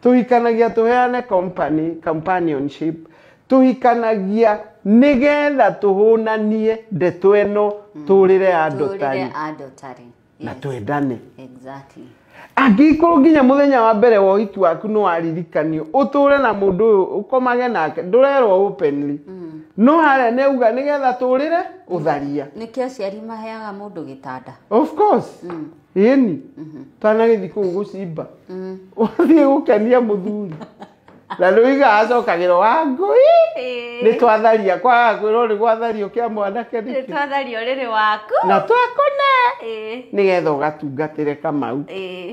tuhikanagia tuheane companionship tuhikanagia nigetha tuhunanie ndeto eno turire andotari na twendane exactly angikuru nginya muthenya wa mbere wa uhiki waku no aririkanio uture na mundu ukomage nake ndurerwo openly no hare neuga nigetha turire utharia nikio ciari maheaga mundu gitanda of course yeni tana githi ku gucimba uthie gukenia muthuri na ruiga acokagiro wangui ni twatharia kwa kwiro ri gwathario kia mwanake ni twathario riri waku na twakone nigetha ugatungatire Kamau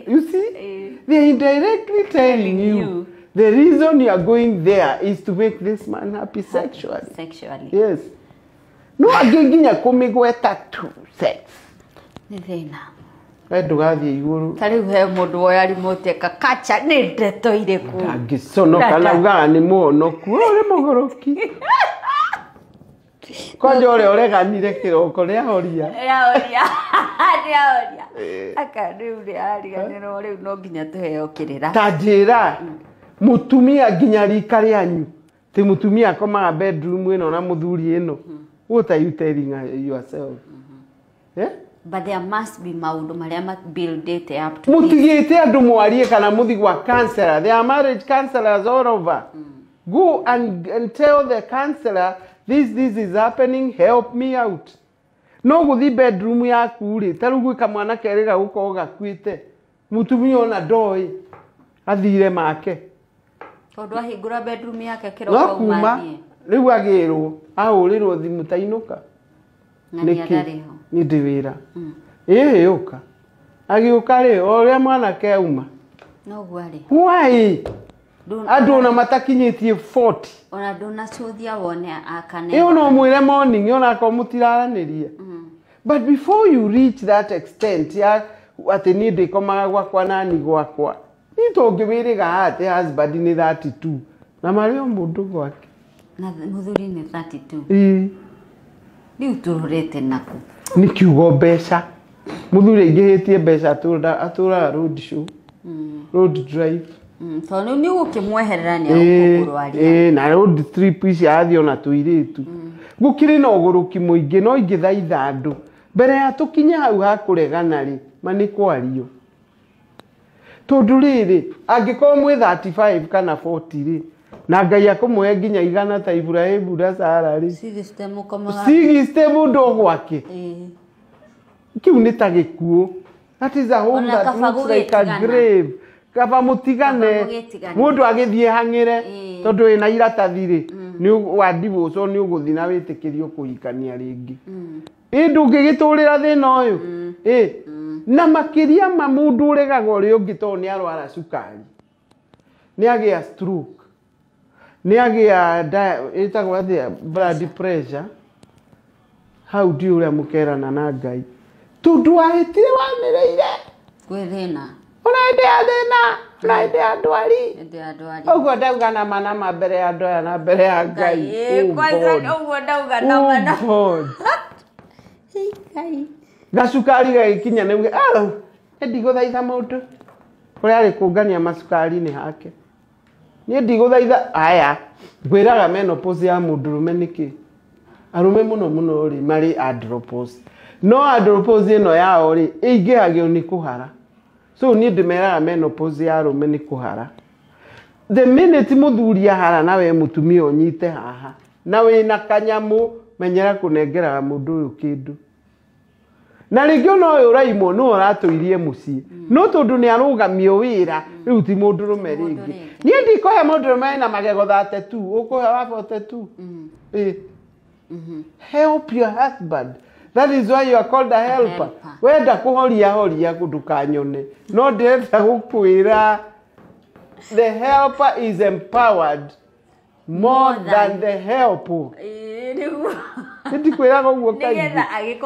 you see they indirectly telling you the reason you are going there is to make this man happy sexually yes no aginginya kumigweta tu sex ni thina ndugathie iguru tari he mundu oya remote kakacha ni ndeto iriku angiconoka nauga ni muhonoku uri mugoroki kwanja ureganire kiroko ria horia akariuri ariganiro riu no nginya tuheo kirira tajira mutumia nginya rika rianyu ti mutumia akomaga bedroom ino na muthuri ino what are you telling yourself but there must be maundu maria build it up to mutigite andu mwarie kana muthi gwa counselor there are marriage counselors all over go and tell the counselor this is happening, help me out. No guthi bedroom yaku ri tarugu kamwana kerega guko gakwite mutumia ona doi athire make tondu ahingura bedroom yake kiroko umanie riu agirwo ahurirwo thimu tainuka niki ni ndiwira yuka agiuka ri oria mwana ke uma no gwari why andu na matakinyitie 40 ona nduna cuthia wone akane no mwire morning ona ko mutiraranirie but before you reach that extent ya ati ni ndikomaga gwakwa nani gwakwa ni tongibiriga ati husband ni 32 na mario mundu gwake na muthuri ni 32 ni tururete naku ni kiugo mbeca muthuri ingihitie mbeca atura road show road drive tondu ni gukimweherera ni ukugurwaria na road trip ici athio na tuiritu gukiri na uguruki muingi no ingithaitha andu mbere ya tukinya hau hakuregana ri mani kwario tondu riri angiko mwe 35 kana 40 ri na Ngai akumwe nginya igana ta Ibrahimu na Sara ri sigiste mundu gwake kiu ni ta gikuo that is a home that looks like a grave kaba mutigane mundu agithie hangire tondu ina iratathi ri ni wa divorce ni uguthi na witikirio kuhikania ringi ndungigiturira thina uyu na makiria mamundu uregaga uri ungi to ni arwara sukari ni agia stroke ni agia itagwo athia blood pressure how do you mukerana na Ngai tundu ahitire wanireire gwe thina Naide adwari. Ogo dauga na mana mabere ya doya na bere ya Ngai. Kwanza ogo dauga na mana. Ngai. Gasukari ga ikinya ne ndigo thaitha mundu. Kuri ari kungania masukari ni hake. Ni ndigo thaitha aya. Gwiraga menopause ya mundurume niki. Arume muno ri mari andropause. No andropause ino yao ri ingihagio ni kuhara. So ni ndimera menopause ya rume ni kuhara. The minute muthuri ahara nawe mutumia onyite haha. Nawe na kanyamu menyera kunengera mundu uyu kindu. Na rigio no uraimo no uratuirie mucii. No tondu ni arugamio wira riu ti mundu rume ringi. Ni ndiko he mundu rume na magego 32 ukuhe wa 42. Help your husband. That is why you are called a helper. Wenda kuhoria kudukanyone. No ndeta gukwira the helper is empowered more than the help. Ndikwira guo kaigi.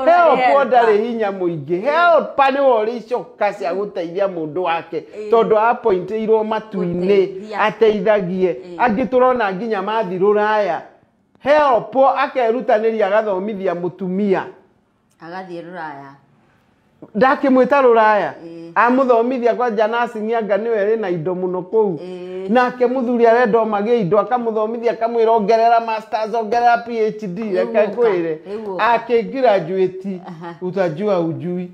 Help ndari hinya muingi. Help ni wori coka cia guteithia mundu wake. Tondu appointirwo matuine ateithagie. Angiturona nginya mathiruraya. Help akerutaniria agathomithia mutumia. Agathie ruraya. ndakimwita ruraya amuthomithia kwa janasi nianga niwe ri na indo muno kou nake muthuri arenda magie indo akamuthomithia akamwira ongerera masters ongerera PhD reke kwire akigraduate utajua ujui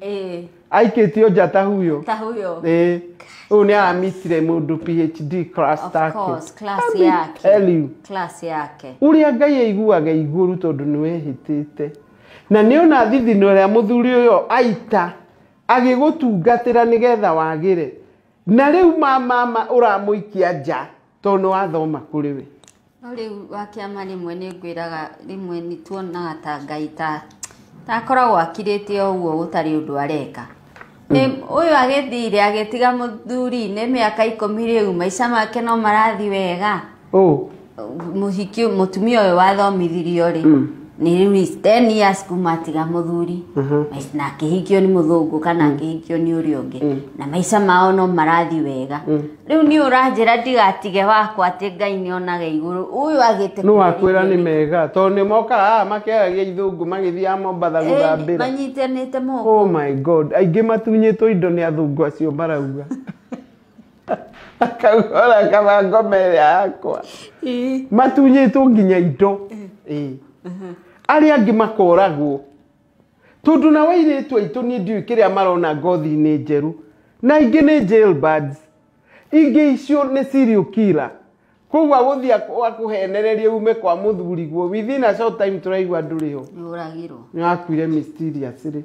aikitio jata huyo ni amitire mundu PhD class take of course class yake uria ngai aiguaga iguru tondu niwe hitite na niona thithino ria muthuri uyo aita agigutungatira nigetha wagire na riu mama uramuikia nja tondu wathoma kuri we riu wakiama rimwe ni ngwiraga rimwe ni tuonaga ta ngai takoragwo akirite uguo gutari undu areka uyu agithire agitiga muthuri ne miaka 10 riu maica make no marathi wega muhiki mutumia uyu wathomithirio ri ni riu 10 years kuma tiga muthuri na kihikio ni muthungu kana kihikio ni uri ungi na maica mao no marathi wega riu ni uranjira ndigatige wakwa ati ngai ni onaga iguru uyu agite no akwira ni mega to ni moka makeagia ithungu magithia Mombatha guthambira manyitenete moko oh my god aingi matunyitwo indo ni athungu acio marauga akagora kama ngomere yakwa matunyitwo nginya indo aria angi makoragwo tondu na wairitwo itu ni ndiu kiria marona ngothi ni njeru na ingi ni jailbirds ingi icio ni serial killer kogwa guthia akuhenereria ume kwa muthuri guo within a short time turaigwa nduriho uragirwo ni akuire mysteriously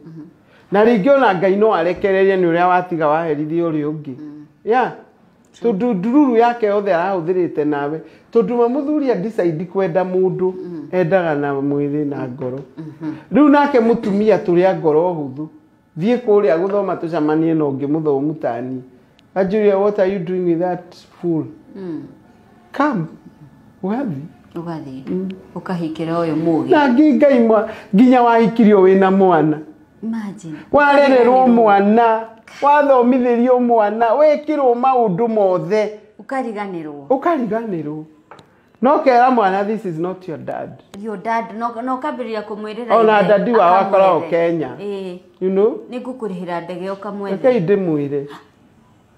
na ringi ona ngai no arekererie ni uria watiga waherithia uri ungi tondu ndururu yake yothe arahuthirite nawe tondu muthuri decide kwenda mundu endaga na mwiri na ngoro riu nake mutumia turia ngoro huthu thie kuria guthoma tucamanie no ngi muthomu tani ajuria what are you doing with that fool come ugathi ukahikira uyu mugi na ngai nginya wahikirio wina mwana imagine warererwo mwana wathomithirio mwana wekirwo maundu mothe ukariganirwo no kera mwana this is not your dad no kabiria kumwirira ona dadi wa wakora Kenya you know nigukurihira ndege ukamwethe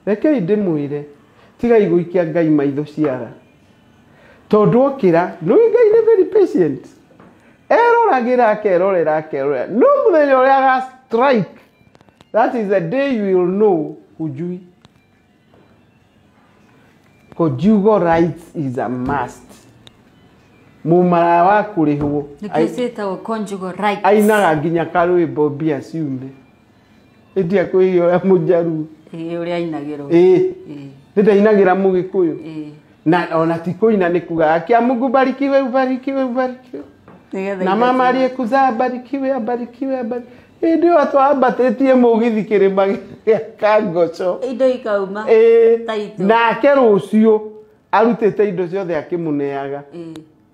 rekei ndimwire tiga iguikia ngai maitho ciara tondu okira no ngai ni very patient eroragira akerorera no muthenya uria aga strike that is the day you will know ujui conjugal rights is a must mumara wa kurihwo nikiseta conjugal rights ainaga nginya karwimbo bia ciume ndia kuiyo ya mujaru uria ainagiro ndio inagira mugikuyu na ona tikuina nikuga akia Mungu barikiwe na mama aliyekuzaa barikiwe ndio watu abatetie mugithi kirima ya Kagoco indo ikauma taito na kerucio arutete indo ciothe akimuneaga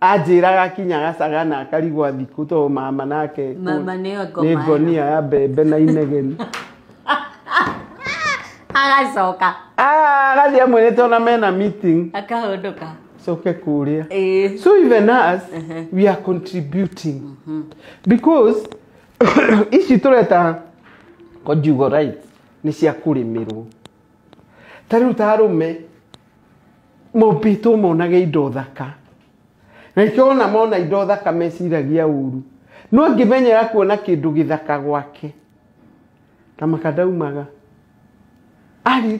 ajiraga kinyaga sagana akarigwa thiku to mama nake ni gonia ya bebe na inegeni agacoka gathi amwe tona mena meeting akahondoka soke kuria so even us we are contributing because ici tureta conjugal rights ni cia kurimirwo tariu tarume mobito monage indo thaka na ikiona mona indo thaka meciragia uru no ngimenyera kuona kindu githaka gwake kama kadaumaga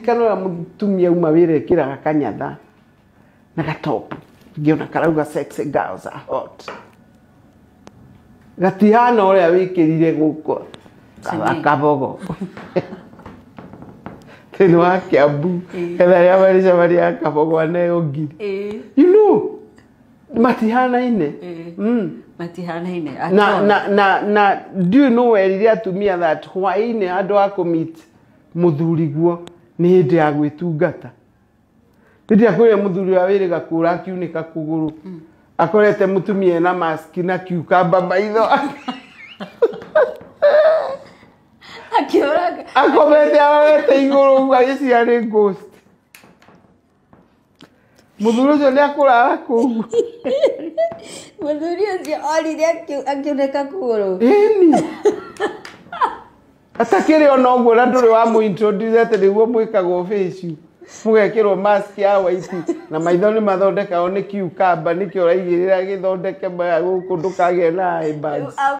kana mutumia uma wire kiraga kanyatha na gatop ngiona karauga sexy girls are hot gatihana uria wikirire guko kabogo teno wake abu kada ya maria kabogo anayo ngiri you know matihana ine matihana ine na do you know where iria tumia that why ine andu akomit muthuri guo ni hindi ya gwitungata ndia kwire muthuri wa wiri gakura akiunika kuguru akorete mutumia na mask na cucumber maitho akioraga akomete awete iguru agiciya ni ghost muthuri ucio ni akurara kugu muthuri ucio orire akioneka kuguru ini atakĩrĩ ona ũguo na ndũrĩ wa mũintroduce atĩ nĩguo mwĩkagwo face mũgekĩrwo mask ya white na maitho nĩ mathondekagwo nĩ cucumber nĩkĩo ũraigĩrĩra gĩthondeke gũkũ ndũkagĩa na eye bags